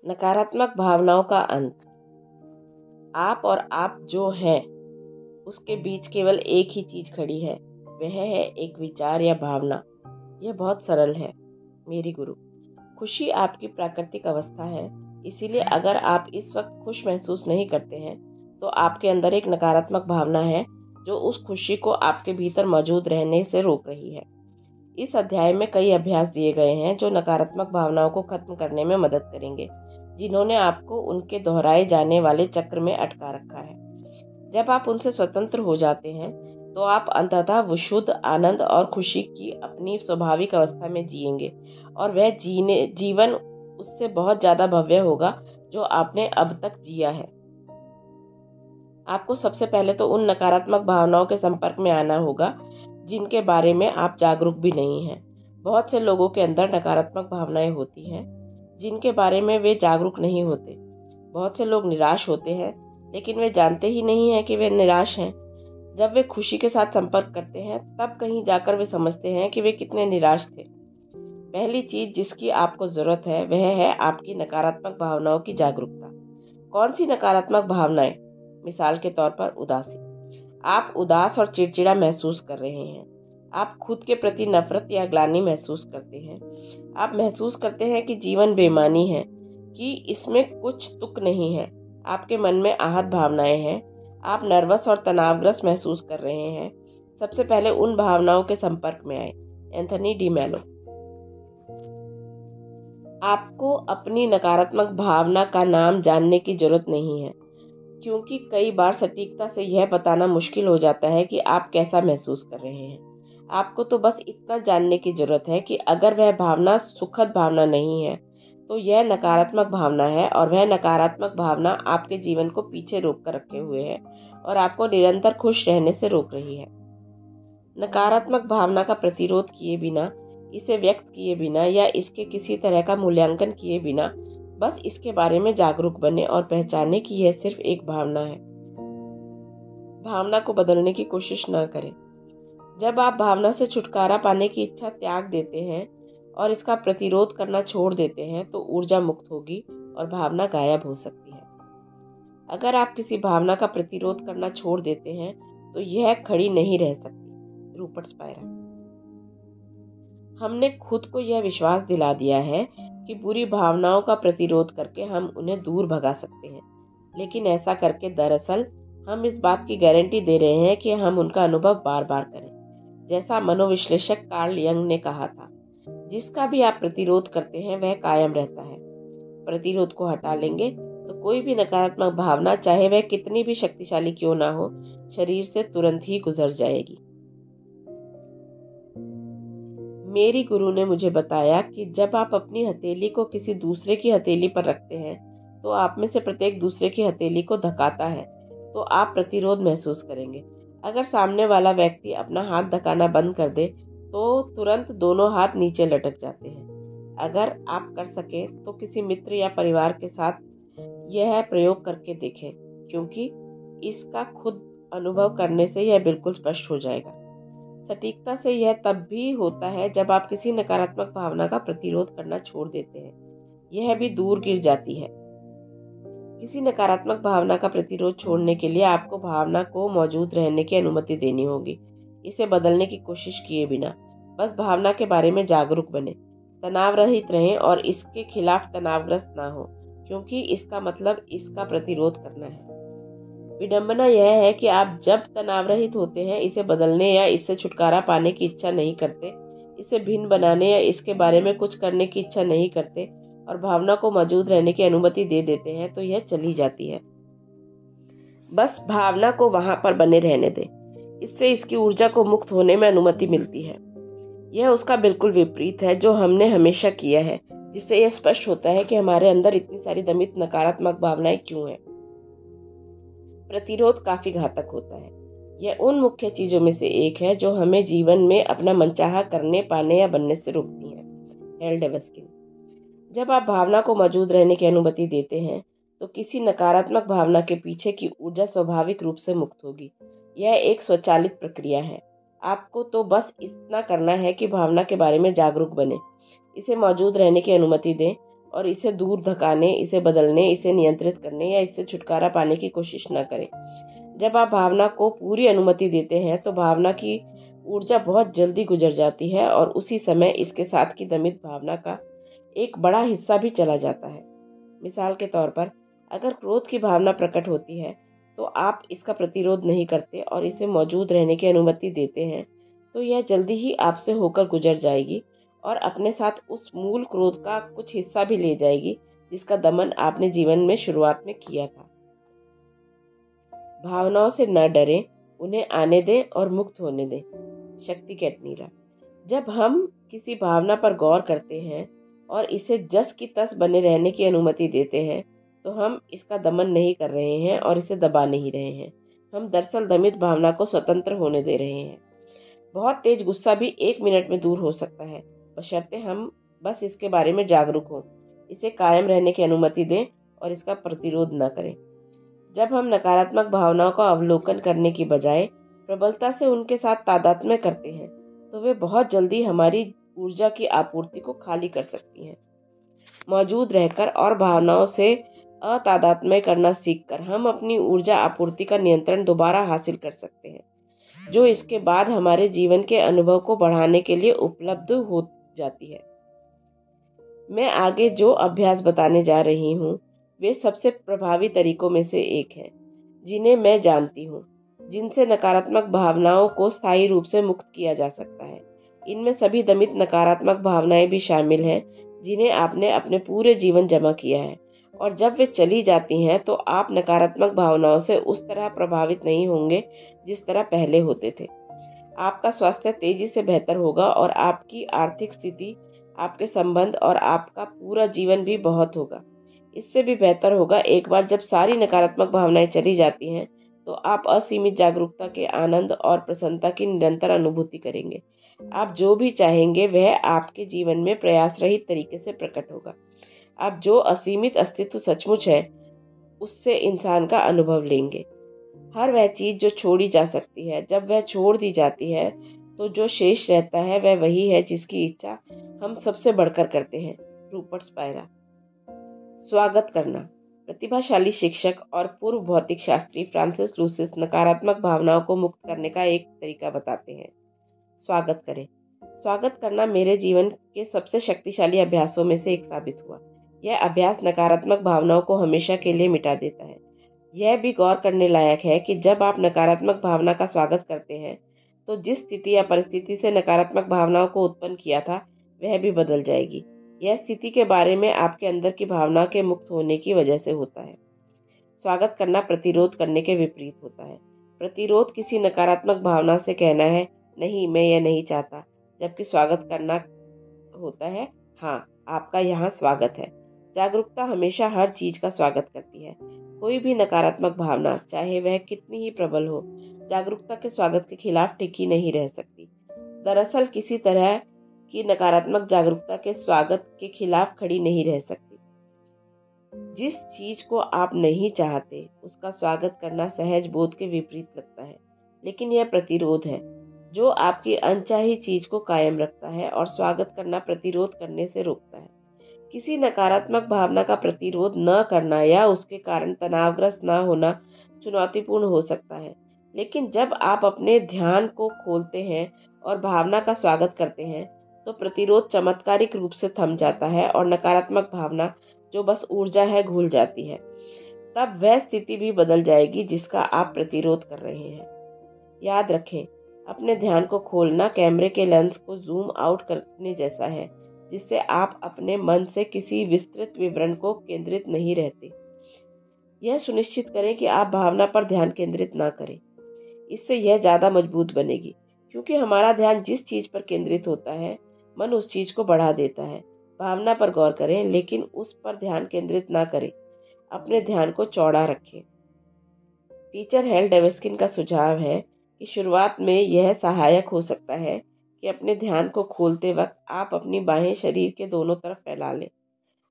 नकारात्मक भावनाओं का अंत। आप और आप जो हैं उसके बीच केवल एक ही चीज खड़ी है, वह है एक विचार या भावना। यह बहुत सरल है मेरी गुरु। खुशी आपकी प्राकृतिक अवस्था है, इसीलिए अगर आप इस वक्त खुश महसूस नहीं करते हैं तो आपके अंदर एक नकारात्मक भावना है जो उस खुशी को आपके भीतर मौजूद रहने से रोक रही है। इस अध्याय में कई अभ्यास दिए गए हैं जो नकारात्मक भावनाओं को खत्म करने में मदद करेंगे, जिन्होंने आपको उनके दोहराए जाने वाले चक्र में अटका रखा है। जब आप उनसे स्वतंत्र हो जाते हैं तो आप अंततः विशुद्ध आनंद और खुशी की अपनी स्वाभाविक अवस्था में जिएंगे और वह जीवन उससे बहुत ज्यादा भव्य होगा जो आपने अब तक जिया है। आपको सबसे पहले तो उन नकारात्मक भावनाओं के संपर्क में आना होगा जिनके बारे में आप जागरूक भी नहीं हैं। बहुत से लोगों के अंदर नकारात्मक भावनाएं होती हैं जिनके बारे में वे जागरूक नहीं होते। बहुत से लोग निराश होते हैं लेकिन वे जानते ही नहीं हैं कि वे निराश हैं। जब वे खुशी के साथ संपर्क करते हैं तब कहीं जाकर वे समझते हैं कि वे कितने निराश थे। पहली चीज जिसकी आपको जरूरत है वह है आपकी नकारात्मक भावनाओं की जागरूकता। कौन सी नकारात्मक भावनाएं? मिसाल के तौर पर उदासी। आप उदास और चिड़चिड़ा महसूस कर रहे हैं। आप खुद के प्रति नफरत या ग्लानि महसूस करते हैं। आप महसूस करते हैं कि जीवन बेमानी है, कि इसमें कुछ तुक नहीं है। आपके मन में आहत भावनाएं हैं। आप नर्वस और तनावग्रस्त महसूस कर रहे हैं। सबसे पहले उन भावनाओं के संपर्क में आए। एंथनी डी मेलो। आपको अपनी नकारात्मक भावना का नाम जानने की जरूरत नहीं है, क्योंकि कई बार सटीकता से यह बताना मुश्किल हो जाता है कि आप कैसा महसूस कर रहे हैं। आपको तो बस इतना जानने की जरूरत है कि अगर वह भावना सुखद भावना नहीं है तो यह नकारात्मक भावना है, और वह नकारात्मक भावना आपके जीवन को पीछे रोक कर रखे हुए है और आपको निरंतर खुश रहने से रोक रही है। नकारात्मक भावना का प्रतिरोध किए बिना, इसे व्यक्त किए बिना या इसके किसी तरह का मूल्यांकन किए बिना बस इसके बारे में जागरूक बने और पहचाने कि यह सिर्फ एक भावना है। भावना को बदलने की कोशिश न करें। जब आप भावना से छुटकारा पाने की इच्छा त्याग देते हैं और इसका प्रतिरोध करना छोड़ देते हैं तो ऊर्जा मुक्त होगी और भावना गायब हो सकती है। अगर आप किसी भावना का प्रतिरोध करना छोड़ देते हैं तो यह खड़ी नहीं रह सकती। Rupert Spyra. हमने खुद को यह विश्वास दिला दिया है कि बुरी भावनाओं का प्रतिरोध करके हम उन्हें दूर भगा सकते हैं, लेकिन ऐसा करके दरअसल हम इस बात की गारंटी दे रहे हैं कि हम उनका अनुभव बार बार करें। जैसा मनोविश्लेषक कार्ल यंग ने कहा था, जिसका भी आप प्रतिरोध करते हैं वह कायम रहता है। प्रतिरोध को हटा लेंगे तो कोई भी नकारात्मक भावना, चाहे वह कितनी भी शक्तिशाली क्यों ना हो, शरीर से तुरंत ही गुजर जाएगी। मेरी गुरु ने मुझे बताया कि जब आप अपनी हथेली को किसी दूसरे की हथेली पर रखते हैं तो आप में से प्रत्येक दूसरे की हथेली को धकाता है तो आप प्रतिरोध महसूस करेंगे। अगर सामने वाला व्यक्ति अपना हाथ धकाना बंद कर दे तो तुरंत दोनों हाथ नीचे लटक जाते हैं। अगर आप कर सकें तो किसी मित्र या परिवार के साथ यह प्रयोग करके देखें, क्योंकि इसका खुद अनुभव करने से यह बिल्कुल स्पष्ट हो जाएगा। सटीकता से यह तब भी होता है जब आप किसी नकारात्मक भावना का प्रतिरोध करना छोड़ देते हैं, यह भी दूर गिर जाती है। किसी नकारात्मक भावना का प्रतिरोध छोड़ने के लिए आपको भावना को मौजूद रहने की अनुमति देनी होगी, इसे बदलने की कोशिश किए बिना। बस भावना के बारे में जागरूक बने, तनाव रहित रहें और इसके खिलाफ तनावग्रस्त ना हो, क्योंकि इसका मतलब इसका प्रतिरोध करना है। विडंबना यह है कि आप जब तनाव रहित होते हैं इसे बदलने या इससे छुटकारा पाने की इच्छा नहीं करते, इसे भिन्न बनाने या इसके बारे में कुछ करने की इच्छा नहीं करते और भावना को मौजूद रहने की अनुमति दे देते हैं तो यह चली जाती है। बस भावना को वहां पर बने रहने दें, इससे इसकी ऊर्जा को मुक्त होने में अनुमति मिलती है। यह उसका बिल्कुल विपरीत है जो हमने हमेशा किया है, जिससे यह स्पष्ट होता है कि हमारे अंदर इतनी सारी दमित नकारात्मक भावनाएं क्यों हैं। प्रतिरोध काफी घातक होता है। यह उन मुख्य चीजों में से एक है जो हमें जीवन में अपना मनचाहा करने, पाने या बनने से रोकती है। हेल डेवस्किन। जब आप भावना को मौजूद रहने की अनुमति देते हैं तो किसी नकारात्मक भावना के पीछे की ऊर्जा स्वाभाविक रूप से मुक्त होगी। यह एक स्वचालित प्रक्रिया है। आपको तो बस इतना करना है कि भावना के बारे में जागरूक बने, इसे मौजूद रहने की अनुमति दें और इसे दूर धकाने, इसे बदलने, इसे नियंत्रित करने या इससे छुटकारा पाने की कोशिश न करें। जब आप भावना को पूरी अनुमति देते हैं तो भावना की ऊर्जा बहुत जल्दी गुजर जाती है और उसी समय इसके साथ की दमित भावना का एक बड़ा हिस्सा भी चला जाता है। मिसाल के तौर पर, अगर क्रोध की भावना प्रकट होती है तो आप इसका प्रतिरोध नहीं करते और इसे मौजूद रहने की अनुमति देते हैं, तो यह जल्दी ही आपसे होकर गुजर जाएगी और अपने साथ उस मूल क्रोध का कुछ हिस्सा भी ले जाएगी जिसका दमन आपने जीवन में शुरुआत में किया था। भावनाओं से न डरें, उन्हें आने दें और मुक्त होने दें। शक्ति कैटनीरा। जब हम किसी भावना पर गौर करते हैं और इसे जस की तस बने रहने की अनुमति देते हैं, तो हम इसका दमन नहीं कर रहे हैं और इसे दबा नहीं रहे हैं। हम दरअसल दमित भावना को स्वतंत्र होने दे रहे हैं। बहुत तेज गुस्सा भी 1 मिनट में दूर हो सकता है, बशर्ते हम बस इसके बारे में जागरूक हों, इसे कायम रहने की अनुमति दें और इसका प्रतिरोध न करें। जब हम नकारात्मक भावनाओं का अवलोकन करने की बजाय प्रबलता से उनके साथ तादात्म्य करते हैं, तो वे बहुत जल्दी हमारी ऊर्जा की आपूर्ति को खाली कर सकती हैं। मौजूद रहकर और भावनाओं से अतादात्म्य करना सीखकर हम अपनी ऊर्जा आपूर्ति का नियंत्रण दोबारा हासिल कर सकते हैं, जो इसके बाद हमारे जीवन के अनुभव को बढ़ाने के लिए उपलब्ध हो जाती है। मैं आगे जो अभ्यास बताने जा रही हूँ वे सबसे प्रभावी तरीकों में से एक है, जिन्हें मैं जानती हूँ, जिनसे नकारात्मक भावनाओं को स्थायी रूप से मुक्त किया जा सकता है। इनमें सभी दमित नकारात्मक भावनाएं भी शामिल हैं जिन्हें आपने अपने पूरे जीवन जमा किया है, और जब वे चली जाती हैं तो आप नकारात्मक भावनाओं से उस तरह प्रभावित नहीं होंगे जिस तरह पहले होते थे। आपका स्वास्थ्य तेजी से बेहतर होगा और आपकी आर्थिक स्थिति, आपके संबंध और आपका पूरा जीवन भी बहुत होगा। इससे भी बेहतर होगा एक बार जब सारी नकारात्मक भावनाएं चली जाती हैं तो आप असीमित जागरूकता के आनंद और प्रसन्नता की निरंतर अनुभूति करेंगे। आप जो भी चाहेंगे वह आपके जीवन में प्रयास रहित तरीके से प्रकट होगा। आप जो असीमित अस्तित्व सचमुच है उससे इंसान का अनुभव लेंगे। हर वह चीज जो छोड़ी जा सकती है, जब वह छोड़ दी जाती है तो जो शेष रहता है वह वही है जिसकी इच्छा हम सबसे बढ़कर करते हैं। Rupert Spyra. स्वागत करना। प्रतिभाशाली शिक्षक और पूर्व भौतिक शास्त्री फ्रांसिस लूसिस नकारात्मक भावनाओं को मुक्त करने का एक तरीका बताते हैं। स्वागत करें। स्वागत करना मेरे जीवन के सबसे शक्तिशाली अभ्यासों में से एक साबित हुआ। यह अभ्यास नकारात्मक भावनाओं को हमेशा के लिए मिटा देता है। यह भी गौर करने लायक है कि जब आप नकारात्मक भावना का स्वागत करते हैं तो जिस स्थिति या परिस्थिति से नकारात्मक भावनाओं को उत्पन्न किया था वह भी बदल जाएगी। यह स्थिति के बारे में आपके अंदर की भावना के मुक्त होने की वजह से होता है। स्वागत करना प्रतिरोध करने के विपरीत होता है। प्रतिरोध किसी नकारात्मक भावना से कहना है, नहीं मैं यह नहीं चाहता, जबकि स्वागत करना होता है, हाँ आपका यहाँ स्वागत है। जागरूकता हमेशा हर चीज का स्वागत करती है। कोई भी नकारात्मक भावना, चाहे वह कितनी ही प्रबल हो, जागरूकता के स्वागत के खिलाफ टिकी नहीं रह सकती। दरअसल किसी तरह की नकारात्मक जागरूकता के स्वागत के खिलाफ खड़ी नहीं रह सकती। जिस चीज को आप नहीं चाहते उसका स्वागत करना सहज बोध के विपरीत लगता है, लेकिन यह प्रतिरोध है जो आपकी अनचाही चीज को कायम रखता है, और स्वागत करना प्रतिरोध करने से रोकता है। किसी नकारात्मक भावना का प्रतिरोध न करना या उसके कारण तनावग्रस्त न होना चुनौतीपूर्ण हो सकता है, लेकिन जब आप अपने ध्यान को खोलते हैं और भावना का स्वागत करते हैं तो प्रतिरोध चमत्कारिक रूप से थम जाता है और नकारात्मक भावना, जो बस ऊर्जा है, घुल जाती है। तब वह स्थिति भी बदल जाएगी जिसका आप प्रतिरोध कर रहे हैं। याद रखें, अपने ध्यान को खोलना कैमरे के लेंस को जूम आउट करने जैसा है, जिससे आप अपने मन से किसी विस्तृत विवरण को केंद्रित नहीं रहते। यह सुनिश्चित करें कि आप भावना पर ध्यान केंद्रित ना करें। इससे यह ज्यादा मजबूत बनेगी, क्योंकि हमारा ध्यान जिस चीज पर केंद्रित होता है मन उस चीज को बढ़ा देता है। भावना पर गौर करें लेकिन उस पर ध्यान केंद्रित ना करें। अपने ध्यान को चौड़ा रखें। टीचर हेल डेविस्किन का सुझाव है कि शुरुआत में यह सहायक हो सकता है कि अपने ध्यान को खोलते वक्त आप अपनी बाहें शरीर के दोनों तरफ फैला लें।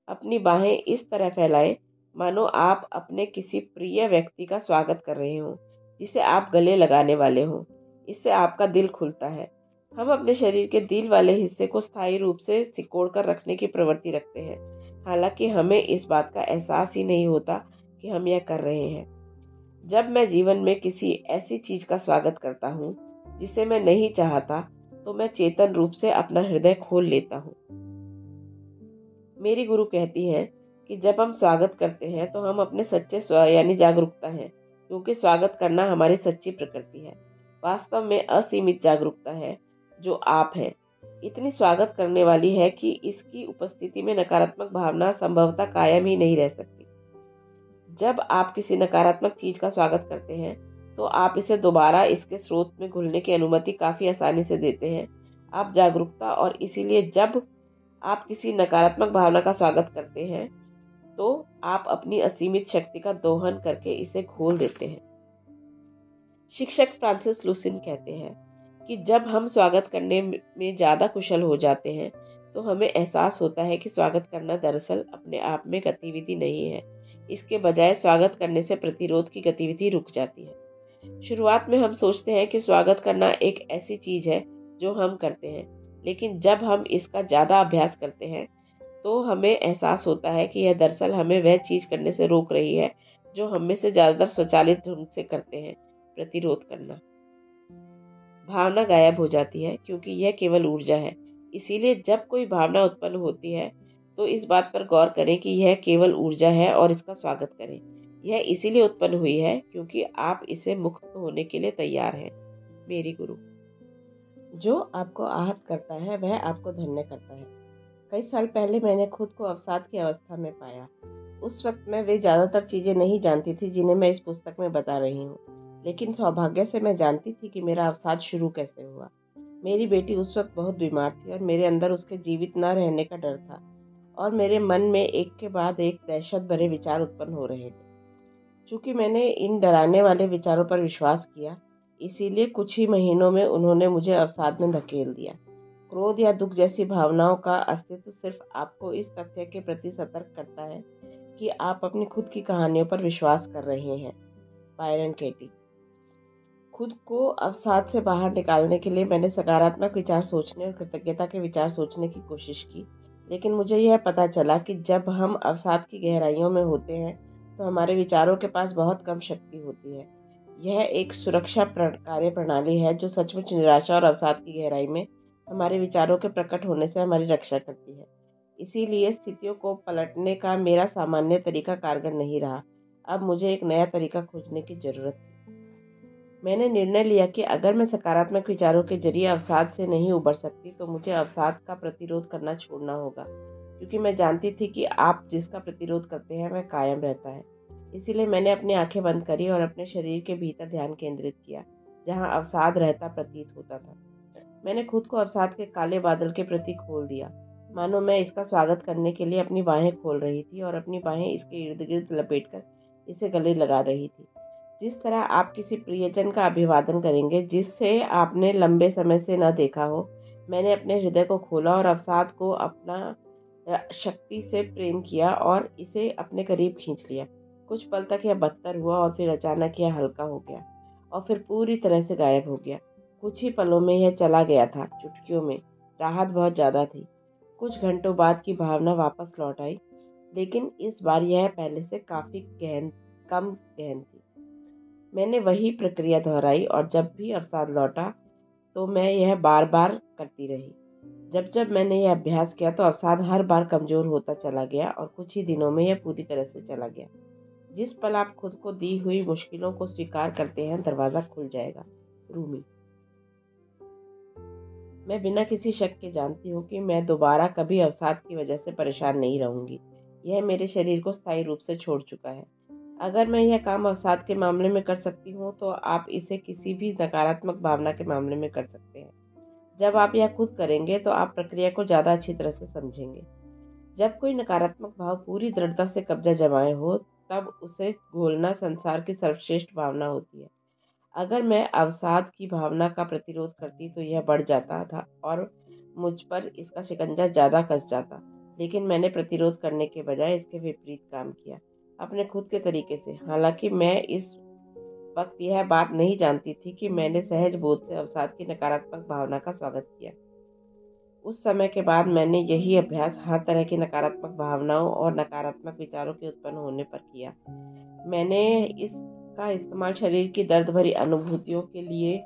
अपनी बाहें इस तरह फैलाएं मानो आप अपने किसी प्रिय व्यक्ति का स्वागत कर रहे हों जिसे आप गले लगाने वाले हों। इससे आपका दिल खुलता है। हम अपने शरीर के दिल वाले हिस्से को स्थायी रूप से सिकोड़ कर रखने की प्रवृत्ति रखते हैं। हालांकि हमें इस बात का एहसास ही नहीं होता कि हम यह कर रहे हैं। जब मैं जीवन में किसी ऐसी चीज का स्वागत करता हूँ जिसे मैं नहीं चाहता, तो मैं चेतन रूप से अपना हृदय खोल लेता हूँ। मेरी गुरु कहती हैं कि जब हम स्वागत करते हैं तो हम अपने सच्चे स्व यानी जागरूकता हैं, क्योंकि स्वागत करना हमारी सच्ची प्रकृति है। वास्तव में असीमित जागरूकता है जो आप हैं, इतनी स्वागत करने वाली है कि इसकी उपस्थिति में नकारात्मक भावना संभवतः कायम ही नहीं रह सकती। जब आप किसी नकारात्मक चीज का स्वागत करते हैं तो आप इसे दोबारा इसके स्रोत में घुलने की अनुमति काफी आसानी से देते हैं। आप जागरूकता, और इसीलिए जब आप किसी नकारात्मक भावना का स्वागत करते हैं तो आप अपनी असीमित शक्ति का दोहन करके इसे घोल देते हैं। शिक्षक फ्रांसिस लुसिन कहते हैं कि जब हम स्वागत करने में ज्यादा कुशल हो जाते हैं तो हमें एहसास होता है कि स्वागत करना दरअसल अपने आप में गतिविधि नहीं है। इसके बजाय स्वागत करने से प्रतिरोध की गतिविधि रुक जाती है। शुरुआत में हम सोचते हैं कि स्वागत करना एक ऐसी चीज है जो हम करते हैं, लेकिन जब हम इसका ज्यादा अभ्यास करते हैं तो हमें एहसास होता है कि यह दरअसल हमें वह चीज करने से रोक रही है जो हम में से ज्यादातर स्वचालित ढंग से करते हैं, प्रतिरोध करना। भावना गायब हो जाती है क्योंकि यह केवल ऊर्जा है। इसीलिए जब कोई भावना उत्पन्न होती है तो इस बात पर गौर करें कि यह केवल ऊर्जा है और इसका स्वागत करें। यह इसीलिए उत्पन्न हुई है क्योंकि आप इसे मुक्त होने के लिए तैयार हैं। मेरी गुरु। जो आपको आहत करता है वह आपको धन्य करता है। कई साल पहले मैंने खुद को अवसाद की अवस्था में पाया। उस वक्त मैं वे ज्यादातर चीजें नहीं जानती थी जिन्हें मैं इस पुस्तक में बता रही हूँ, लेकिन सौभाग्य से मैं जानती थी कि मेरा अवसाद शुरू कैसे हुआ। मेरी बेटी उस वक्त बहुत बीमार थी और मेरे अंदर उसके जीवित न रहने का डर था, और मेरे मन में एक के बाद एक दहशत भरे विचार उत्पन्न हो रहे थे। चूंकि मैंने इन डराने वाले विचारों पर विश्वास किया, इसीलिए कुछ ही महीनों में उन्होंने मुझे अवसाद में धकेल दिया। क्रोध या दुख जैसी भावनाओं का अस्तित्व सिर्फ आपको इस तथ्य के प्रति सतर्क करता है कि आप अपनी खुद की कहानियों पर विश्वास कर रहे हैं। बायरन केटी। खुद को अवसाद से बाहर निकालने के लिए मैंने सकारात्मक विचार सोचने और कृतज्ञता के विचार सोचने की कोशिश की, लेकिन मुझे यह पता चला कि जब हम अवसाद की गहराइयों में होते हैं तो हमारे विचारों के पास बहुत कम शक्ति होती है। यह एक सुरक्षा कार्य प्रणाली है जो सचमुच निराशा और अवसाद की गहराई में हमारे विचारों के प्रकट होने से हमारी रक्षा करती है। इसीलिए स्थितियों को पलटने का मेरा सामान्य तरीका कारगर नहीं रहा। अब मुझे एक नया तरीका खोजने की जरूरत थी। मैंने निर्णय लिया कि अगर मैं सकारात्मक विचारों के जरिए अवसाद से नहीं उबर सकती तो मुझे अवसाद का प्रतिरोध करना छोड़ना होगा, क्योंकि मैं जानती थी कि आप जिसका प्रतिरोध करते हैं वह कायम रहता है। इसीलिए मैंने अपनी आंखें बंद करी और अपने शरीर के भीतर ध्यान केंद्रित किया, जहां अवसाद रहता प्रतीत होता था। मैंने खुद को अवसाद के काले बादल के प्रति खोल दिया, मानो मैं इसका स्वागत करने के लिए अपनी बाहें खोल रही थी और अपनी बाहें इसके इर्द गिर्द लपेटकर इसे गले लगा रही थी। जिस तरह आप किसी प्रियजन का अभिवादन करेंगे जिससे आपने लंबे समय से न देखा हो, मैंने अपने हृदय को खोला और अवसाद को अपना शक्ति से प्रेम किया और इसे अपने करीब खींच लिया। कुछ पल तक यह बदतर हुआ और फिर अचानक यह हल्का हो गया और फिर पूरी तरह से गायब हो गया। कुछ ही पलों में यह चला गया था, चुटकियों में। राहत बहुत ज्यादा थी। कुछ घंटों बाद की भावना वापस लौट आई, लेकिन इस बार यह पहले से काफी कम गहन थी। मैंने वही प्रक्रिया दोहराई और जब भी अवसाद लौटा तो मैं यह बार बार करती रही। जब जब मैंने यह अभ्यास किया तो अवसाद हर बार कमजोर होता चला गया और कुछ ही दिनों में यह पूरी तरह से चला गया। जिस पल आप खुद को दी हुई मुश्किलों को स्वीकार करते हैं, दरवाजा खुल जाएगा। रूमी। मैं बिना किसी शक के जानती हूँ कि मैं दोबारा कभी अवसाद की वजह से परेशान नहीं रहूंगी। यह मेरे शरीर को स्थायी रूप से छोड़ चुका है। अगर मैं यह काम अवसाद के मामले में कर सकती हूँ तो आप इसे किसी भी नकारात्मक भावना के मामले में कर सकते हैं। जब आप यह खुद करेंगे तो आप प्रक्रिया को ज्यादा अच्छी तरह से समझेंगे। जब कोई नकारात्मक भाव पूरी दृढ़ता से कब्जा जमाए हो, तब उसे घोलना संसार की सर्वश्रेष्ठ भावना होती है। अगर मैं अवसाद की भावना का प्रतिरोध करती तो यह बढ़ जाता था और मुझ पर इसका शिकंजा ज्यादा कस जाता, लेकिन मैंने प्रतिरोध करने के बजाय इसके विपरीत काम किया, अपने खुद के तरीके से। हालांकि मैं इस वक्त यह बात नहीं जानती थी कि मैंने सहज बोध से अवसाद की नकारात्मक भावना का स्वागत किया। उस समय के बाद मैंने यही अभ्यास हर तरह की नकारात्मक भावनाओं और नकारात्मक विचारों के उत्पन्न होने पर किया। मैंने इसका इस्तेमाल शरीर की दर्द भरी अनुभूतियों के लिए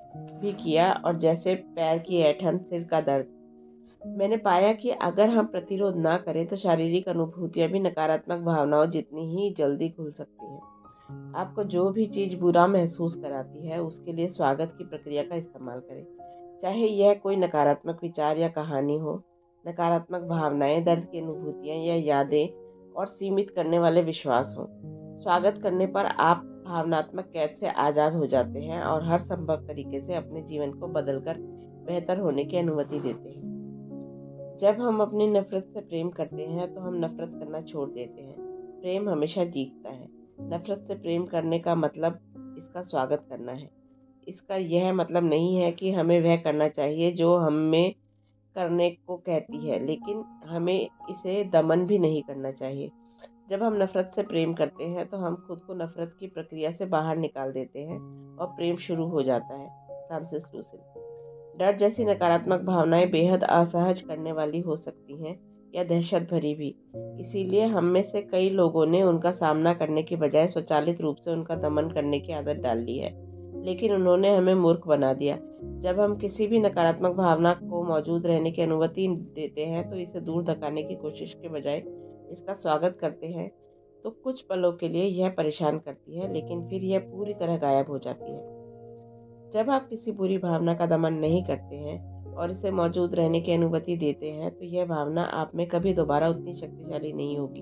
भी किया, और जैसे पैर की ऐंठन, सिर का दर्द। मैंने पाया कि अगर हम प्रतिरोध ना करें तो शारीरिक अनुभूतियां भी नकारात्मक भावनाओं जितनी ही जल्दी खुल सकती हैं। आपको जो भी चीज़ बुरा महसूस कराती है उसके लिए स्वागत की प्रक्रिया का इस्तेमाल करें, चाहे यह कोई नकारात्मक विचार या कहानी हो। नकारात्मक भावनाएं, दर्द की अनुभूतियां या यादें और सीमित करने वाले विश्वास हों। स्वागत करने पर आप भावनात्मक कैद से आज़ाद हो जाते हैं और हर संभव तरीके से अपने जीवन को बदलकर बेहतर होने की अनुमति देते हैं। जब हम अपनी नफरत से प्रेम करते हैं तो हम नफरत करना छोड़ देते हैं। प्रेम हमेशा जीतता है। नफरत से प्रेम करने का मतलब इसका स्वागत करना है। इसका यह मतलब नहीं है कि हमें वह करना चाहिए जो हमें करने को कहती है, लेकिन हमें इसे दमन भी नहीं करना चाहिए। जब हम नफरत से प्रेम करते हैं तो हम खुद को नफरत की प्रक्रिया से बाहर निकाल देते हैं और प्रेम शुरू हो जाता है। Francis Lucille. डर जैसी नकारात्मक भावनाएं बेहद असहज करने वाली हो सकती हैं या दहशत भरी भी। इसीलिए हम में से कई लोगों ने उनका सामना करने के बजाय स्वचालित रूप से उनका दमन करने की आदत डाल ली है, लेकिन उन्होंने हमें मूर्ख बना दिया। जब हम किसी भी नकारात्मक भावना को मौजूद रहने की अनुमति देते हैं तो इसे दूर धकेलने की कोशिश के बजाय इसका स्वागत करते हैं, तो कुछ पलों के लिए यह परेशान करती है, लेकिन फिर यह पूरी तरह गायब हो जाती है। जब आप किसी बुरी भावना का दमन नहीं करते हैं और इसे मौजूद रहने की अनुमति देते हैं तो यह भावना आप में कभी दोबारा उतनी शक्तिशाली नहीं होगी।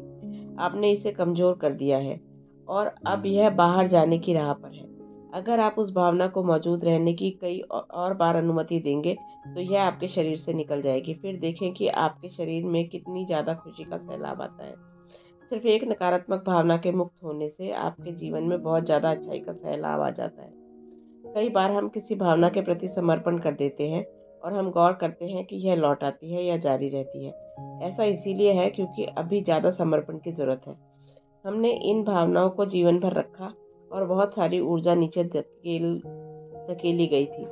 आपने इसे कमजोर कर दिया है और अब यह बाहर जाने की राह पर है। अगर आप उस भावना को मौजूद रहने की कई और बार अनुमति देंगे तो यह आपके शरीर से निकल जाएगी। फिर देखें कि आपके शरीर में कितनी ज़्यादा खुशी का सैलाब आता है। सिर्फ एक नकारात्मक भावना के मुक्त होने से आपके जीवन में बहुत ज़्यादा अच्छाई का सैलाब आ जाता है। कई बार हम किसी भावना के प्रति समर्पण कर देते हैं और हम गौर करते हैं कि यह लौट आती है या जारी रहती है। ऐसा इसीलिए है क्योंकि अभी ज़्यादा समर्पण की ज़रूरत है। हमने इन भावनाओं को जीवन भर रखा और बहुत सारी ऊर्जा नीचे धकेली गई थी,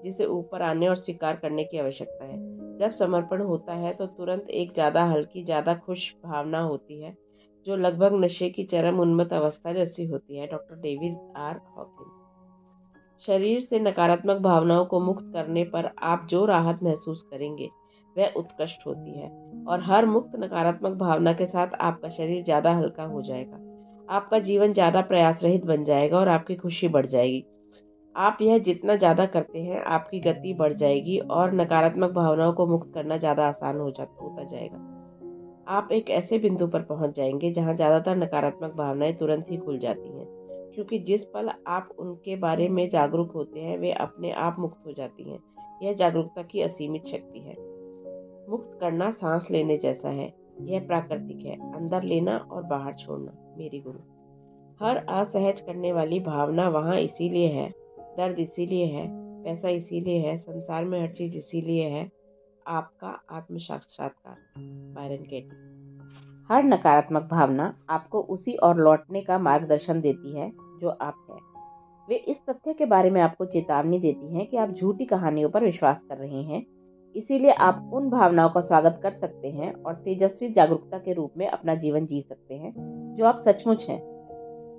जिसे ऊपर आने और स्वीकार करने की आवश्यकता है। जब समर्पण होता है तो तुरंत एक ज़्यादा हल्की, ज़्यादा खुश भावना होती है जो लगभग नशे की चरम उन्मत्त अवस्था जैसी होती है। Doctor David R Hawkins. शरीर से नकारात्मक भावनाओं को मुक्त करने पर आप जो राहत महसूस करेंगे वह उत्कृष्ट होती है, और हर मुक्त नकारात्मक भावना के साथ आपका शरीर ज़्यादा हल्का हो जाएगा, आपका जीवन ज़्यादा प्रयास रहित बन जाएगा और आपकी खुशी बढ़ जाएगी। आप यह जितना ज़्यादा करते हैं आपकी गति बढ़ जाएगी और नकारात्मक भावनाओं को मुक्त करना ज़्यादा आसान होता जाएगा। आप एक ऐसे बिंदु पर पहुंच जाएंगे जहां ज़्यादातर नकारात्मक भावनाएं तुरंत ही खुल जाती हैं, क्योंकि जिस पल आप उनके बारे में जागरूक होते हैं वे अपने आप मुक्त हो जाती हैं। यह जागरूकता की असीमित शक्ति है। मुक्त करना सांस लेने जैसा है। यह प्राकृतिक है, अंदर लेना और बाहर छोड़ना। मेरी गुरु। हर असहज करने वाली भावना वहाँ इसीलिए है, दर्द इसीलिए है, पैसा इसीलिए है, संसार में हर चीज इसीलिए है, आपका आत्म साक्षात्कार। बायरन केटी। हर नकारात्मक भावना आपको उसी ओर लौटने का मार्गदर्शन देती है जो आप हैं। वे इस तथ्य के बारे में आपको चेतावनी देती हैं कि आप झूठी कहानियों पर विश्वास कर रहे हैं। इसीलिए आप उन भावनाओं का स्वागत कर सकते हैं और तेजस्वी जागरूकता के रूप में अपना जीवन जी सकते हैं जो आप सचमुच हैं।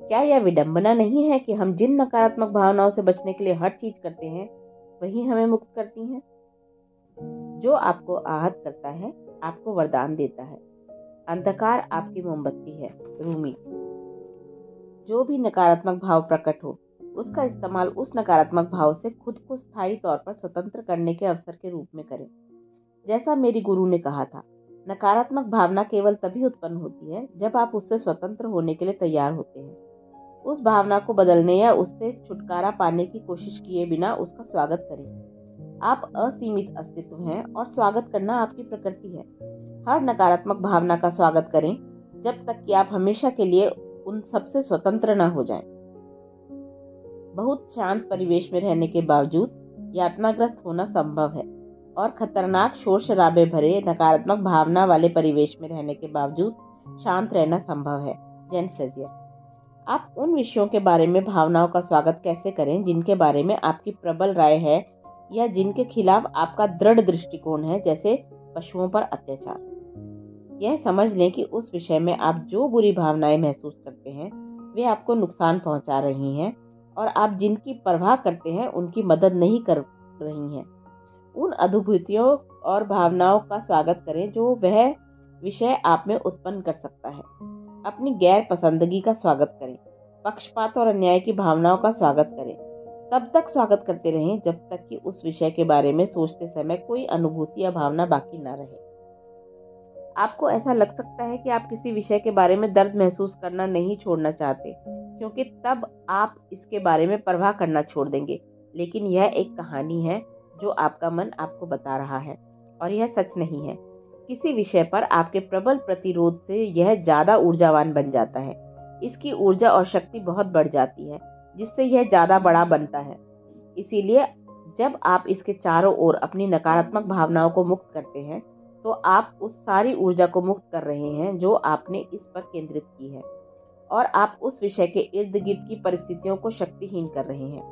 क्या यह विडंबना नहीं है कि हम जिन नकारात्मक भावनाओं से बचने के लिए हर चीज करते हैं वही हमें मुक्त करती हैं? जो आपको आहत करता है आपको वरदान देता है। अंधकार आपकी मोमबत्ती है। रूमी। जो भी नकारात्मक भाव प्रकट हो उसका इस्तेमाल उस नकारात्मक भाव से खुद को स्थायी तौर पर स्वतंत्र करने के अवसर के रूप में करें। जैसा मेरी गुरु ने कहा था, नकारात्मक भावना केवल तभी उत्पन्न होती है जब आप उससे स्वतंत्र होने के लिए तैयार होते हैं। उस भावना को बदलने या उससे छुटकारा पाने की कोशिश किए बिना उसका स्वागत करें। आप असीमित अस्तित्व हैं और स्वागत करना आपकी प्रकृति है। हर नकारात्मक भावना का स्वागत करें जब तक कि आप हमेशा के लिए उन सबसे स्वतंत्र न हो जाएं। बहुत शांत परिवेश में रहने के बावजूद यातनाग्रस्त होना संभव है और खतरनाक शोर शराबे भरे नकारात्मक भावना वाले परिवेश में रहने के बावजूद शांत रहना संभव है। जेन फ्रेजियर। आप उन विषयों के बारे में भावनाओं का स्वागत कैसे करें जिनके बारे में आपकी प्रबल राय है या जिनके खिलाफ आपका दृढ़ दृष्टिकोण है, जैसे पशुओं पर अत्याचार। यह समझ लें कि उस विषय में आप जो बुरी भावनाएं महसूस करते हैं वे आपको नुकसान पहुंचा रही हैं और आप जिनकी परवाह करते हैं उनकी मदद नहीं कर रही हैं। उन अनुभूतियों और भावनाओं का स्वागत करें जो वह विषय आप में उत्पन्न कर सकता है। अपनी गैर पसंदगी का स्वागत करें। पक्षपात और अन्याय की भावनाओं का स्वागत करें। तब तक स्वागत करते रहें जब तक कि उस विषय के बारे में सोचते समय कोई अनुभूति या भावना बाकी न रहे। आपको ऐसा लग सकता है कि आप किसी विषय के बारे में दर्द महसूस करना नहीं छोड़ना चाहते, क्योंकि तब आप इसके बारे में परवाह करना छोड़ देंगे। लेकिन यह एक कहानी है जो आपका मन आपको बता रहा है और यह सच नहीं है। किसी विषय पर आपके प्रबल प्रतिरोध से यह ज्यादा ऊर्जावान बन जाता है। इसकी ऊर्जा और शक्ति बहुत बढ़ जाती है, जिससे यह ज्यादा बड़ा बनता है। इसीलिए जब आप इसके चारों ओर अपनी नकारात्मक भावनाओं को मुक्त करते हैं तो आप उस सारी ऊर्जा को मुक्त कर रहे हैं जो आपने इस पर केंद्रित की है, और आप उस विषय के इर्द गिर्द की परिस्थितियों को शक्तिहीन कर रहे हैं।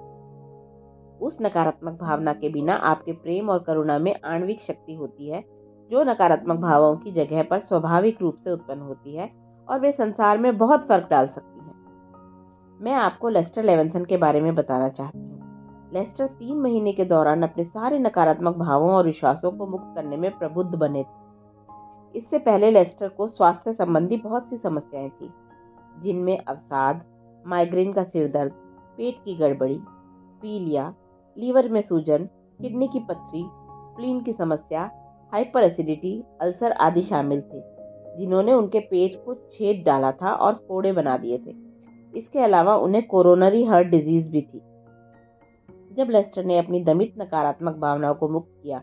उस नकारात्मक भावना के बिना आपके प्रेम और करुणा में आणविक शक्ति होती है, जो नकारात्मक भावों की जगह पर स्वाभाविक रूप से उत्पन्न होती है, और वे संसार में बहुत फर्क डाल सकती है। मैं आपको लेस्टर लेविंसन के बारे में बताना चाहती हूँ। लेस्टर 3 महीने के दौरान अपने सारे नकारात्मक भावों और विश्वासों को मुक्त करने में प्रबुद्ध बने थे। इससे पहले लेस्टर को स्वास्थ्य संबंधी बहुत सी समस्याएं थी, जिनमें अवसाद, माइग्रेन का सिरदर्द, पेट की गड़बड़ी, पीलिया, लीवर में सूजन, किडनी की पथरी, स्प्लीन की समस्या, हाइपर एसिडिटी, अल्सर आदि शामिल थे, जिन्होंने उनके पेट को छेद डाला था और फोड़े बना दिए थे। इसके अलावा उन्हें कोरोनरी हार्ट डिजीज भी थी। जब लेस्टर ने अपनी दमित नकारात्मक भावनाओं को मुक्त किया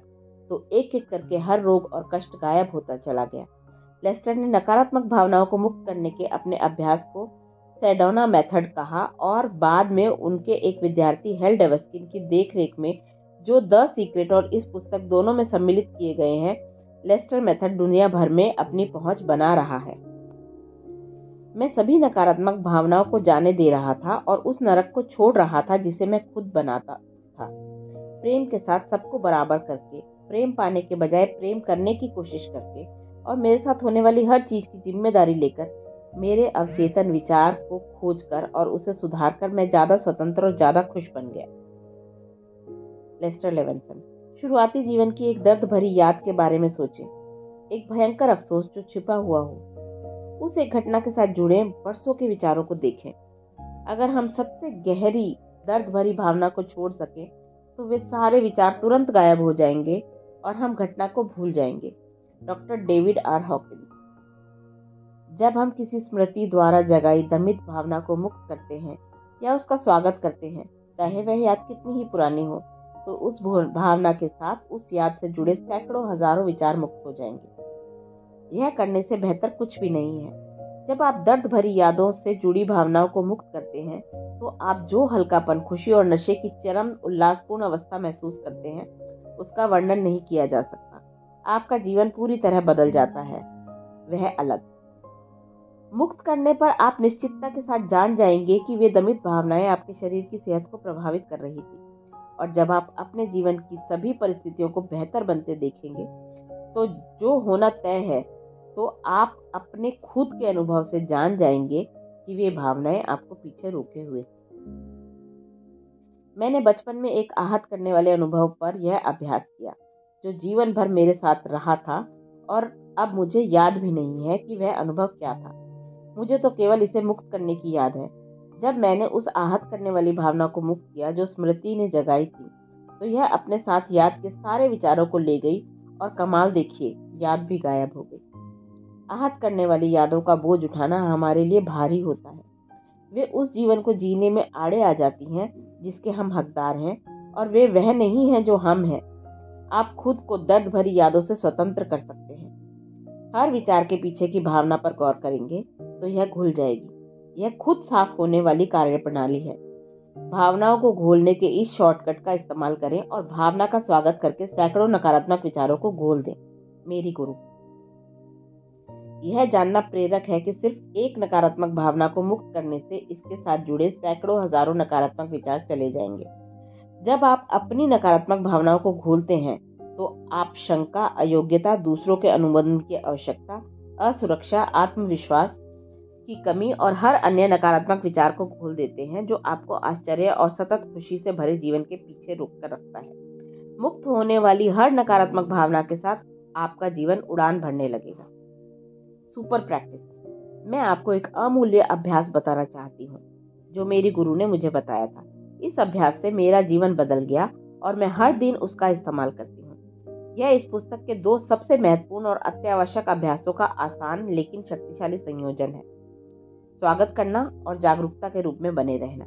तो एक एक करके हर रोग और कष्ट गायब होता चला गया। लेस्टर ने नकारात्मक भावनाओं को मुक्त करने के अपने अभ्यास को सेडोना मेथड कहा, और बाद में उनके एक विद्यार्थी हेल डेवस्किन की देखरेख में जो द सीक्रेट और इस पुस्तक दोनों में सम्मिलित किए गए हैं, लेस्टर मेथड दुनिया भर में अपनी पहुंच बना रहा है। मैं सभी नकारात्मक भावनाओं को जाने दे रहा था और उस नरक को छोड़ रहा था जिसे मैं खुद बनाता था। प्रेम के साथ सबको बराबर करके, प्रेम पाने के बजाय प्रेम करने की कोशिश करके, और मेरे साथ होने वाली हर चीज की जिम्मेदारी लेकर, मेरे अवचेतन विचार को खोजकर और उसे सुधारकर मैं ज्यादा स्वतंत्र और ज्यादा खुश बन गया। Lester Levinson. शुरुआती जीवन की एक दर्द भरी याद के बारे में सोचें। एक भयंकर अफसोस जो छिपा हुआ हो। उस एक घटना के साथ जुड़े वर्षों के विचारों को देखें। अगर हम सबसे गहरी दर्द भरी भावना को छोड़ सकें तो वे सारे विचार तुरंत गायब हो जाएंगे और हम घटना को भूल जाएंगे। Doctor David R Hawkins. जब हम किसी स्मृति द्वारा जगाई दमित भावना को मुक्त करते हैं या उसका स्वागत करते हैं, चाहे वह याद कितनी ही पुरानी हो, तो उस भावना के साथ उस याद से जुड़े सैकड़ों हजारों विचार मुक्त हो जाएंगे। यह करने से बेहतर कुछ भी नहीं है। जब आप दर्द भरी यादों से जुड़ी भावनाओं को मुक्त करते हैं तो आप जो हल्कापन, खुशी और नशे की चरम उल्लासपूर्ण अवस्था महसूस करते हैं, उसका वर्णन नहीं किया जा सकता। आपका जीवन पूरी तरह बदल जाता है। वह अलग मुक्त करने पर आप निश्चितता के साथ जान जाएंगे कि वे दमित भावनाएं आपके शरीर की सेहत को प्रभावित कर रही थी, और जब आप अपने जीवन की सभी परिस्थितियों को बेहतर बनते देखेंगे तो जो होना तय है, तो आप अपने खुद के अनुभव से जान जाएंगे कि वे भावनाएं आपको पीछे रोके हुए। मैंने बचपन में एक आहत करने वाले अनुभव पर यह अभ्यास किया जो जीवन भर मेरे साथ रहा था, और अब मुझे याद भी नहीं है कि वह अनुभव क्या था। मुझे तो केवल इसे मुक्त करने की याद है। जब मैंने उस आहत करने वाली भावना को मुक्त किया जो स्मृति ने जगाई थी, तो यह अपने साथ याद के सारे विचारों को ले गई, और कमाल देखिए, याद भी गायब हो गई। आहत करने वाली यादों का बोझ उठाना हमारे लिए भारी होता है। वे उस जीवन को जीने में आड़े आ जाती हैं जिसके हम हकदार हैं, और वे वह नहीं है जो हम हैं। आप खुद को दर्द भरी यादों से स्वतंत्र कर सकते हैं। हर विचार के पीछे की भावना पर गौर करेंगे तो यह घुल जाएगी। यह खुद साफ होने वाली कार्यप्रणाली है। भावनाओं को घोलने के इस शॉर्टकट का इस्तेमाल करें और भावना का स्वागत करके सैकड़ों नकारात्मक विचारों को घोल दें। मेरी गुरु। यह जानना प्रेरक है कि सिर्फ एक नकारात्मक भावना को मुक्त करने से इसके साथ जुड़े सैकड़ों हजारों नकारात्मक विचार चले जाएंगे। जब आप अपनी नकारात्मक भावनाओं को घोलते हैं तो आप शंका, अयोग्यता, दूसरों के अनुमोदन की आवश्यकता, असुरक्षा, आत्मविश्वास की कमी और हर अन्य नकारात्मक विचार को खोल देते हैं जो आपको आश्चर्य और सतत खुशी से भरे जीवन के पीछे रोककर रखता है। मुक्त होने वाली हर नकारात्मक भावना के साथ आपका जीवन उड़ान भरने लगेगा। Super practice. मैं आपको एक अमूल्य अभ्यास बताना चाहती हूँ जो मेरी गुरु ने मुझे बताया था। इस अभ्यास से मेरा जीवन बदल गया और मैं हर दिन उसका इस्तेमाल करती हूँ। यह इस पुस्तक के 2 सबसे महत्वपूर्ण और अत्यावश्यक अभ्यासों का आसान लेकिन शक्तिशाली संयोजन है। स्वागत करना और जागरूकता के रूप में बने रहना।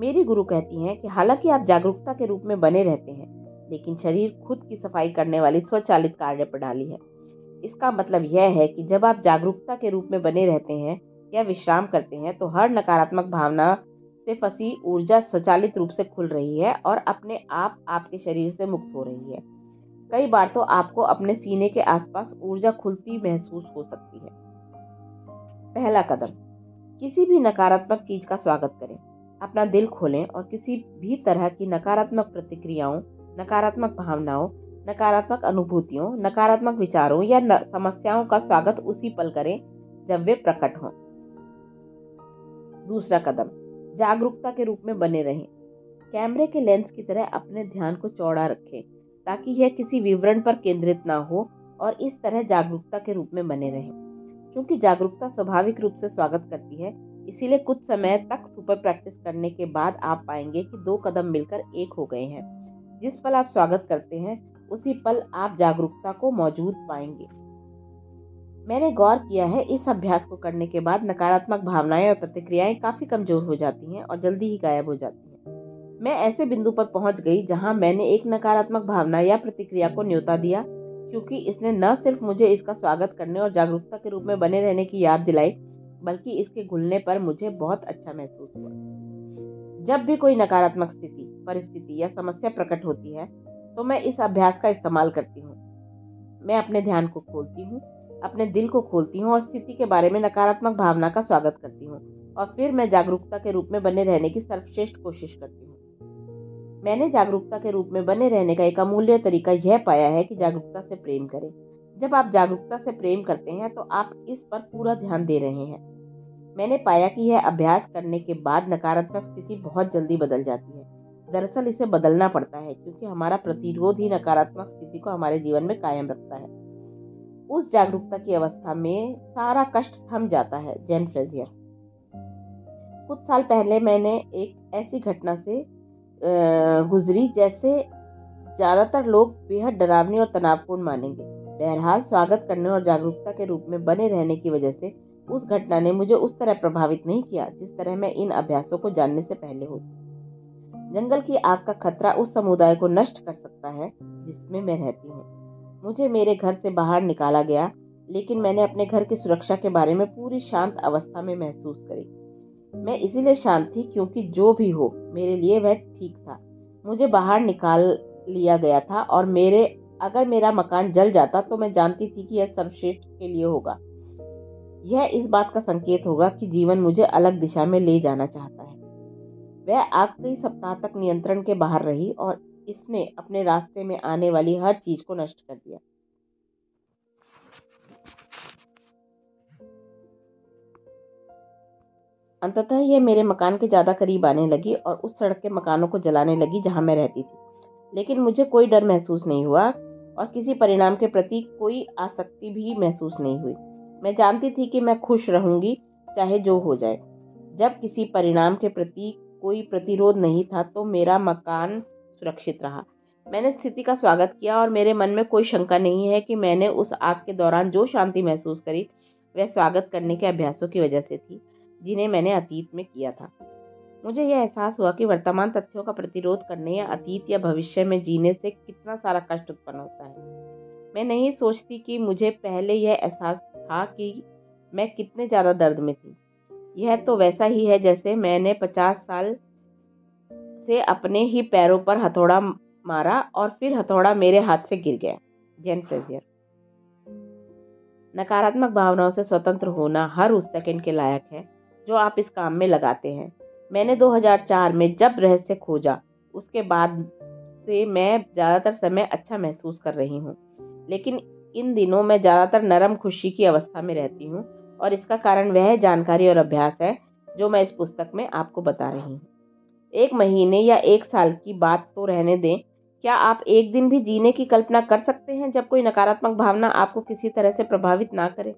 मेरी गुरु कहती हैं कि हालांकि आप जागरूकता के रूप में बने रहते हैं, लेकिन शरीर खुद की सफाई करने वाली स्वचालित कार्य प्रणाली है। इसका मतलब यह है कि जब आप जागरूकता के रूप में बने रहते हैं या विश्राम करते हैं तो हर नकारात्मक भावना से फंसी ऊर्जा स्वचालित रूप से खुल रही है और अपने आप आपके शरीर से मुक्त हो रही है। कई बार तो आपको अपने सीने के आसपास ऊर्जा खुलती महसूस हो सकती है। पहला कदम, किसी भी नकारात्मक चीज का स्वागत करें। अपना दिल खोलें और किसी भी तरह की नकारात्मक प्रतिक्रियाओं, नकारात्मक भावनाओं, नकारात्मक अनुभूतियों, नकारात्मक विचारों या समस्याओं का स्वागत उसी पल करें जब वे प्रकट हों। दूसरा कदम, जागरूकता के रूप में बने रहें। कैमरे के लेंस की तरह अपने ध्यान को चौड़ा रखें ताकि यह किसी विवरण पर केंद्रित ना हो और इस तरह जागरूकता के रूप में बने रहें। क्योंकि जागरूकता स्वाभाविक रूप से स्वागत करती है, इसीलिए कुछ समय तक सुपर प्रैक्टिस करने के बाद आप पाएंगे कि 2 कदम मिलकर एक हो गए हैं। जिस पल आप स्वागत करते हैं उसी पल आप जागरूकता को मौजूद पाएंगे। मैंने गौर किया है, इस अभ्यास को करने के बाद नकारात्मक भावनाएं और प्रतिक्रियाएं काफी कमजोर हो जाती हैं और जल्दी ही गायब हो जाती हैं। मैं ऐसे बिंदु पर पहुंच गई जहां मैंने एक नकारात्मक भावना या प्रतिक्रिया को न्योता दिया, क्योंकि इसने न सिर्फ मुझे इसका स्वागत करने और जागरूकता के रूप में बने रहने की याद दिलाई, बल्कि इसके घुलने पर मुझे बहुत अच्छा महसूस हुआ। जब भी कोई नकारात्मक स्थिति, परिस्थिति या समस्या प्रकट होती है तो मैं इस अभ्यास का इस्तेमाल करती हूँ। मैं अपने ध्यान को खोलती हूँ, अपने दिल को खोलती हूँ और स्थिति के बारे में नकारात्मक भावना का स्वागत करती हूँ और फिर मैं जागरूकता के रूप में बने रहने की सर्वश्रेष्ठ कोशिश करती हूँ। मैंने जागरूकता के रूप में बने रहने का एक अमूल्य तरीका यह पाया है कि जागरूकता से प्रेम करें। जब आप जागरूकता से प्रेम करते हैं तो आप इस पर पूरा ध्यान दे रहे हैं। मैंने पाया कि यह अभ्यास करने के बाद नकारात्मक स्थिति बहुत जल्दी बदल जाती है। दरअसल इसे बदलना पड़ता है क्योंकि हमारा प्रतिरोध ही नकारात्मक स्थिति को हमारे जीवन में कायम रखता है। उस जागरूकता की अवस्था में सारा कष्ट थम जाता है। जेन फ्रेजियर। कुछ साल पहले मैंने एक ऐसी घटना से गुजरी जैसे ज्यादातर लोग बेहद डरावनी और तनावपूर्ण मानेंगे। बहरहाल स्वागत करने और जागरूकता के रूप में बने रहने की वजह से उस घटना ने मुझे उस तरह प्रभावित नहीं किया जिस तरह मैं इन अभ्यासों को जानने से पहले होती। जंगल की आग का खतरा उस समुदाय को नष्ट कर सकता है जिसमें मैं रहती हूँ। मुझे मेरे घर से बाहर निकाला गया, लेकिन मैंने अपने घर की सुरक्षा के बारे में पूरी शांत अवस्था में महसूस करी। मैं इसीलिए शांत थी क्योंकि जो भी हो मेरे लिए वह ठीक था। मुझे बाहर निकाल लिया गया था और अगर मेरा मकान जल जाता तो मैं जानती थी कि यह सर्वश्रेष्ठ के लिए होगा। यह इस बात का संकेत होगा कि जीवन मुझे अलग दिशा में ले जाना चाहता है। वह आग कई सप्ताह तक नियंत्रण के बाहर रही और इसने अपने रास्ते में आने वाली हर चीज को नष्ट कर दिया। अंततः यह मेरे मकान के ज्यादा करीब आने लगी और उस सड़क के मकानों को जलाने लगी जहां मैं रहती थी। लेकिन मुझे कोई डर महसूस नहीं हुआ और किसी परिणाम के प्रति कोई आसक्ति भी महसूस नहीं हुई। मैं जानती थी कि मैं खुश रहूंगी चाहे जो हो जाए। जब किसी परिणाम के प्रति कोई प्रतिरोध नहीं था तो मेरा मकान सुरक्षित रहा। मैंने स्थिति का स्वागत किया और मेरे मन में कोई शंका नहीं है कि मैंने उस आग के दौरान जो शांति महसूस करी वह स्वागत करने के अभ्यासों की वजह से थी जिन्हें मैंने अतीत में किया था। मुझे यह एहसास हुआ कि वर्तमान तथ्यों का प्रतिरोध करने या अतीत या भविष्य में जीने से कितना सारा कष्ट उत्पन्न होता है। मैं नहीं सोचती कि मुझे पहले यह एहसास था कि मैं कितने ज्यादा दर्द में थी। यह तो वैसा ही है जैसे मैंने 50 साल से अपने ही पैरों पर हथौड़ा मारा और फिर हथौड़ा मेरे हाथ से गिर गया। जेन फ्रेजियर। नकारात्मक भावनाओं से स्वतंत्र होना हर उस सेकंड के लायक है जो आप इस काम में लगाते हैं। मैंने 2004 में जब रहस्य खोजा उसके बाद से मैं ज़्यादातर समय अच्छा महसूस कर रही हूँ, लेकिन इन दिनों मैं ज़्यादातर नरम खुशी की अवस्था में रहती हूँ और इसका कारण वह जानकारी और अभ्यास है जो मैं इस पुस्तक में आपको बता रही हूँ। 1 महीने या 1 साल की बात तो रहने दें, क्या आप एक दिन भी जीने की कल्पना कर सकते हैं जब कोई नकारात्मक भावना आपको किसी तरह से प्रभावित ना करे?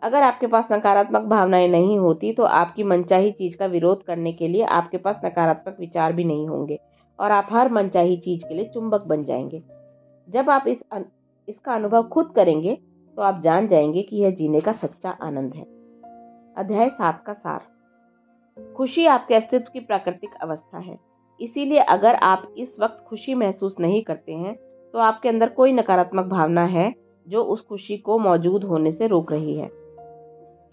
अगर आपके पास नकारात्मक भावनाएं नहीं होती तो आपकी मनचाही चीज का विरोध करने के लिए आपके पास नकारात्मक विचार भी नहीं होंगे और आप हर मनचाही चीज के लिए चुंबक बन जाएंगे। जब आप इसका अनुभव खुद करेंगे तो आप जान जाएंगे कि यह जीने का सच्चा आनंद है। अध्याय 7 का सार। खुशी आपके अस्तित्व की प्राकृतिक अवस्था है, इसीलिए अगर आप इस वक्त खुशी महसूस नहीं करते हैं तो आपके अंदर कोई नकारात्मक भावना है जो उस खुशी को मौजूद होने से रोक रही है।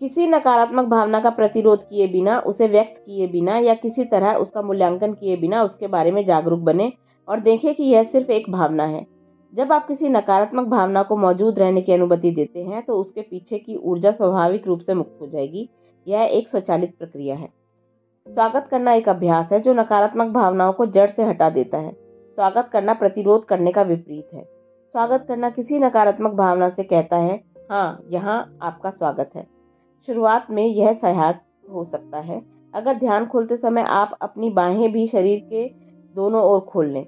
किसी नकारात्मक भावना का प्रतिरोध किए बिना, उसे व्यक्त किए बिना या किसी तरह उसका मूल्यांकन किए बिना उसके बारे में जागरूक बने और देखें कि यह सिर्फ एक भावना है। जब आप किसी नकारात्मक भावना को मौजूद रहने की अनुमति देते हैं तो उसके पीछे की ऊर्जा स्वाभाविक रूप से मुक्त हो जाएगी। यह एक स्वचालित प्रक्रिया है। स्वागत करना एक अभ्यास है जो नकारात्मक भावनाओं को जड़ से हटा देता है। स्वागत करना प्रतिरोध करने का विपरीत है। स्वागत करना किसी नकारात्मक भावना से कहता है, हाँ, यहाँ आपका स्वागत है। शुरुआत में यह सहायक हो सकता है अगर ध्यान खोलते समय आप अपनी बाहें भी शरीर के दोनों ओर खोल लें।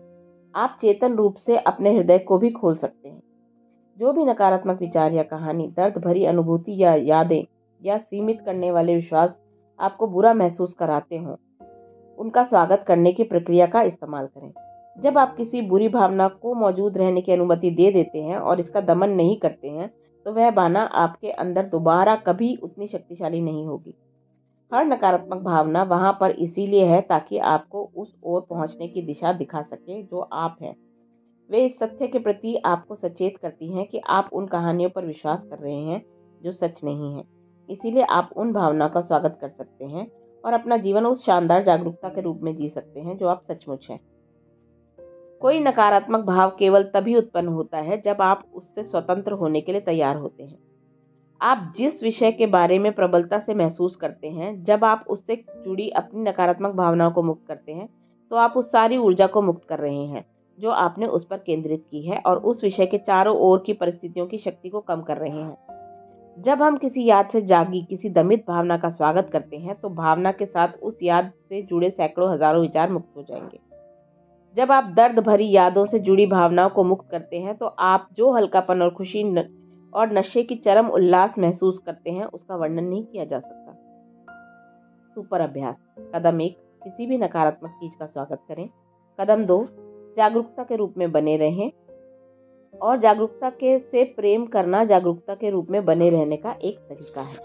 आप चेतन रूप से अपने हृदय को भी खोल सकते हैं। जो भी नकारात्मक विचार या कहानी, दर्द भरी अनुभूति या यादें या सीमित करने वाले विश्वास आपको बुरा महसूस कराते हों, उनका स्वागत करने की प्रक्रिया का इस्तेमाल करें। जब आप किसी बुरी भावना को मौजूद रहने की अनुमति दे देते हैं और इसका दमन नहीं करते हैं तो वह भावना आपके अंदर दोबारा कभी उतनी शक्तिशाली नहीं होगी। हर नकारात्मक भावना वहां पर इसीलिए है ताकि आपको उस ओर पहुंचने की दिशा दिखा सके जो आप हैं। वे इस तथ्य के प्रति आपको सचेत करती हैं कि आप उन कहानियों पर विश्वास कर रहे हैं जो सच नहीं है। इसीलिए आप उन भावना का स्वागत कर सकते हैं और अपना जीवन उस शानदार जागरूकता के रूप में जी सकते हैं जो आप सचमुच हैं। कोई नकारात्मक भाव केवल तभी उत्पन्न होता है जब आप उससे स्वतंत्र होने के लिए तैयार होते हैं। आप जिस विषय के बारे में प्रबलता से महसूस करते हैं, जब आप उससे जुड़ी अपनी नकारात्मक भावनाओं को मुक्त करते हैं तो आप उस सारी ऊर्जा को मुक्त कर रहे हैं जो आपने उस पर केंद्रित की है और उस विषय के चारों ओर की परिस्थितियों की शक्ति को कम कर रहे हैं। जब हम किसी याद से जागी किसी दमित भावना का स्वागत करते हैं तो भावना के साथ उस याद से जुड़े सैकड़ों हजारों विचार मुक्त हो जाएंगे। जब आप दर्द भरी यादों से जुड़ी भावनाओं को मुक्त करते हैं तो आप जो हल्कापन और खुशी और नशे की चरम उल्लास महसूस करते हैं उसका वर्णन नहीं किया जा सकता। सुपर अभ्यास। कदम 1, किसी भी नकारात्मक चीज का स्वागत करें। कदम 2, जागरूकता के रूप में बने रहें। और जागरूकता के से प्रेम करना जागरूकता के रूप में बने रहने का एक तरीका है।